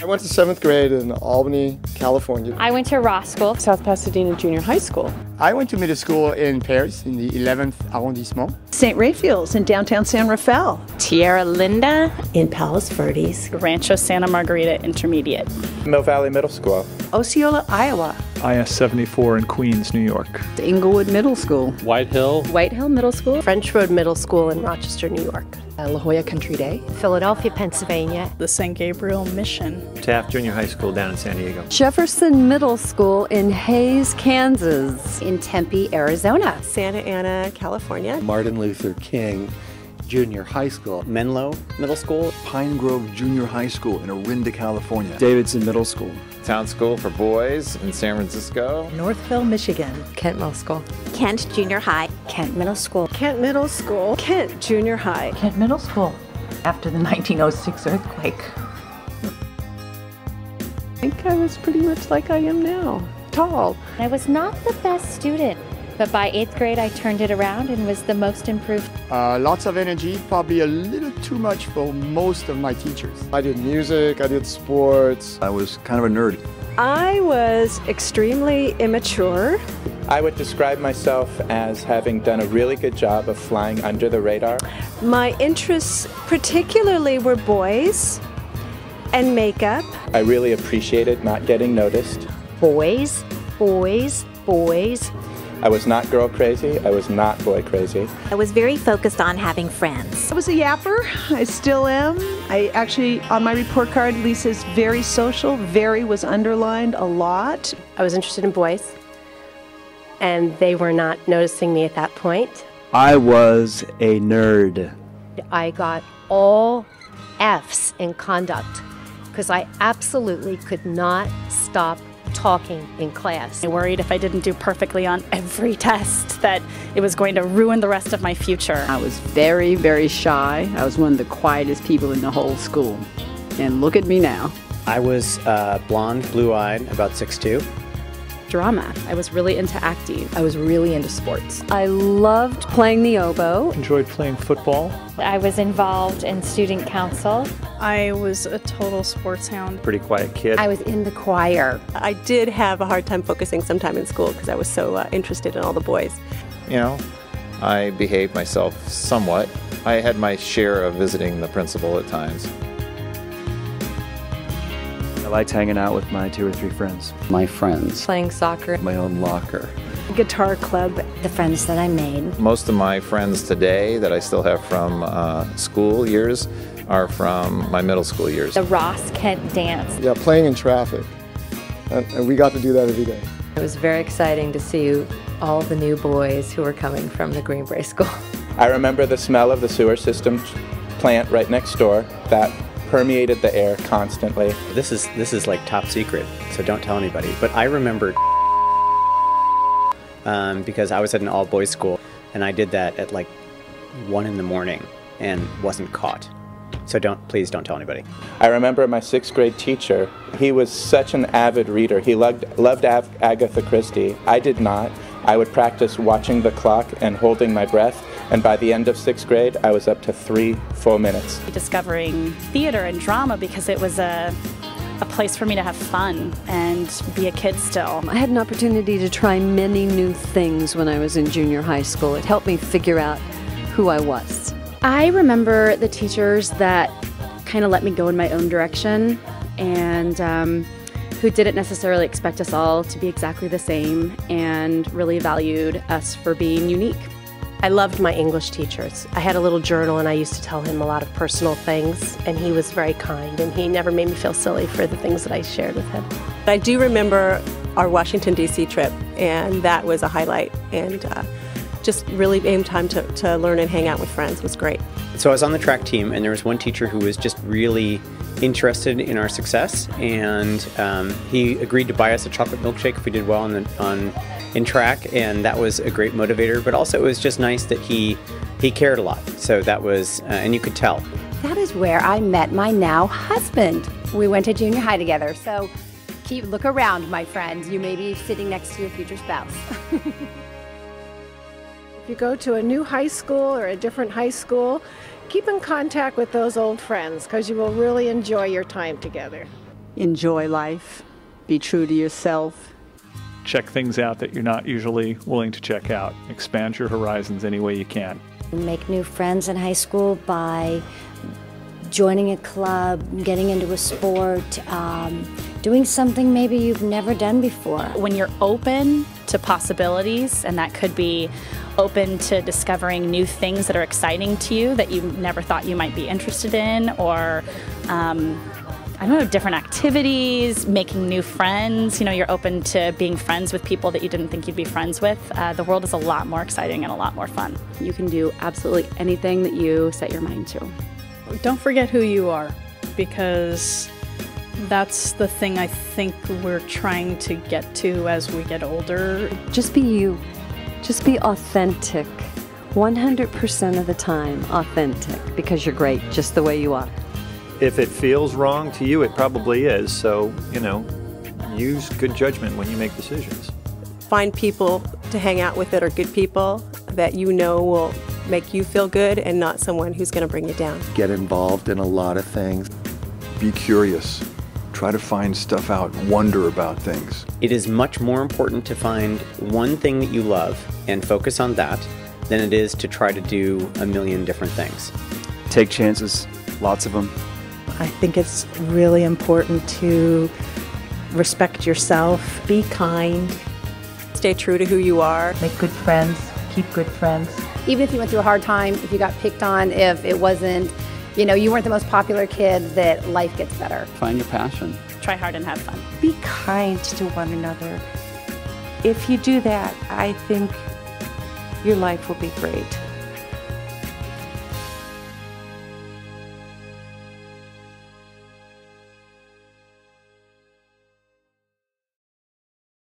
I went to 7th grade in Albany, California. I went to Ross School. South Pasadena Junior High School. I went to middle school in Paris in the 11th arrondissement. St. Raphael's in downtown San Rafael. Tierra Linda in Palos Verdes. Rancho Santa Margarita Intermediate. Mill Valley Middle School. Osceola, Iowa. IS-74 in Queens, New York. Inglewood Middle School. White Hill Middle School. French Road Middle School in Rochester, New York. La Jolla Country Day. Philadelphia, Pennsylvania. The St. Gabriel Mission. Taft Junior High School down in San Diego. Jefferson Middle School in Hayes, Kansas. in Tempe, Arizona. Santa Ana, California. Martin Luther King Junior High School. Menlo Middle School. Pine Grove Junior High School in Orinda, California. Davidson Middle School. Town School for Boys in San Francisco. Northville, Michigan. Kent Middle School. Kent Junior High. Kent Middle School. Kent Middle School. Kent Junior High. Kent Middle School. After the 1906 earthquake. I think I was pretty much like I am now. Tall. I was not the best student, but by 8th grade I turned it around and was the most improved. Lots of energy, probably a little too much for most of my teachers. I did music, I did sports. I was kind of a nerd. I was extremely immature. I would describe myself as having done a really good job of flying under the radar. My interests particularly were boys and makeup. I really appreciated not getting noticed. Boys, boys, boys. I was not girl crazy. I was not boy crazy. I was very focused on having friends. I was a yapper. I still am. I actually, on my report card, Lisa's very social. Very was underlined a lot. I was interested in boys, and they were not noticing me at that point. I was a nerd. I got all F's in conduct because I absolutely could not stop talking in class. I worried if I didn't do perfectly on every test that it was going to ruin the rest of my future. I was very, very shy. I was one of the quietest people in the whole school. And look at me now. I was blonde, blue-eyed, about 6'2". Drama. I was really into acting. I was really into sports. I loved playing the oboe. Enjoyed playing football. I was involved in student council. I was a total sports hound. Pretty quiet kid. I was in the choir. I did have a hard time focusing sometime in school because I was so interested in all the boys. You know, I behaved myself somewhat. I had my share of visiting the principal at times. I liked hanging out with my 2 or 3 friends. My friends. Playing soccer. My own locker. Guitar club. The friends that I made. Most of my friends today that I still have from school years are from my middle school years. The Ross Kent dance. Yeah, playing in traffic. And we got to do that every day. It was very exciting to see all the new boys who were coming from the Greenbrae School. I remember the smell of the sewer system plant right next door that permeated the air constantly. This is like top secret, so don't tell anybody. But I remember because I was at an all-boys school, and I did that at like 1 in the morning and wasn't caught. So please don't tell anybody. I remember my 6th grade teacher. He was such an avid reader. He loved Agatha Christie. I did not. I would practice watching the clock and holding my breath, and by the end of 6th grade, I was up to 3 full minutes. Discovering theater and drama because it was a place for me to have fun and be a kid still. I had an opportunity to try many new things when I was in junior high school. It helped me figure out who I was. I remember the teachers that kind of let me go in my own direction and who didn't necessarily expect us all to be exactly the same and really valued us for being unique. I loved my English teachers. I had a little journal and I used to tell him a lot of personal things, and he was very kind and he never made me feel silly for the things that I shared with him. I do remember our Washington, D.C. trip, and that was a highlight, and just really being time to learn and hang out with friends was great. So I was on the track team, and there was one teacher who was just really interested in our success, and he agreed to buy us a chocolate milkshake if we did well in track, and that was a great motivator. But also it was just nice that he cared a lot. So that was, and you could tell. That is where I met my now husband. We went to junior high together, so look around, my friends. You may be sitting next to your future spouse. If you go to a new high school or a different high school, keep in contact with those old friends because you will really enjoy your time together. enjoy life, be true to yourself. Check things out that you're not usually willing to check out. Expand your horizons any way you can. Make new friends in high school by joining a club, getting into a sport, doing something maybe you've never done before. When you're open to possibilities, and that could be open to discovering new things that are exciting to you that you never thought you might be interested in, or I don't know, different activities, making new friends. You know, you're open to being friends with people that you didn't think you'd be friends with. The world is a lot more exciting and a lot more fun. You can do absolutely anything that you set your mind to. Don't forget who you are, because that's the thing I think we're trying to get to as we get older. Just be you. Just be authentic. 100% of the time authentic, because you're great just the way you are. If it feels wrong to you, it probably is. So, use good judgment when you make decisions. Find people to hang out with that are good people that you know will make you feel good and not someone who's going to bring you down. Get involved in a lot of things. Be curious. Try to find stuff out. Wonder about things. It is much more important to find one thing that you love and focus on that than it is to try to do a million different things. Take chances, lots of them. I think it's really important to respect yourself, be kind, stay true to who you are, make good friends, keep good friends. Even if you went through a hard time, if you got picked on, if it wasn't, you weren't the most popular kid, that life gets better. Find your passion. Try hard and have fun. Be kind to one another. If you do that, I think your life will be great.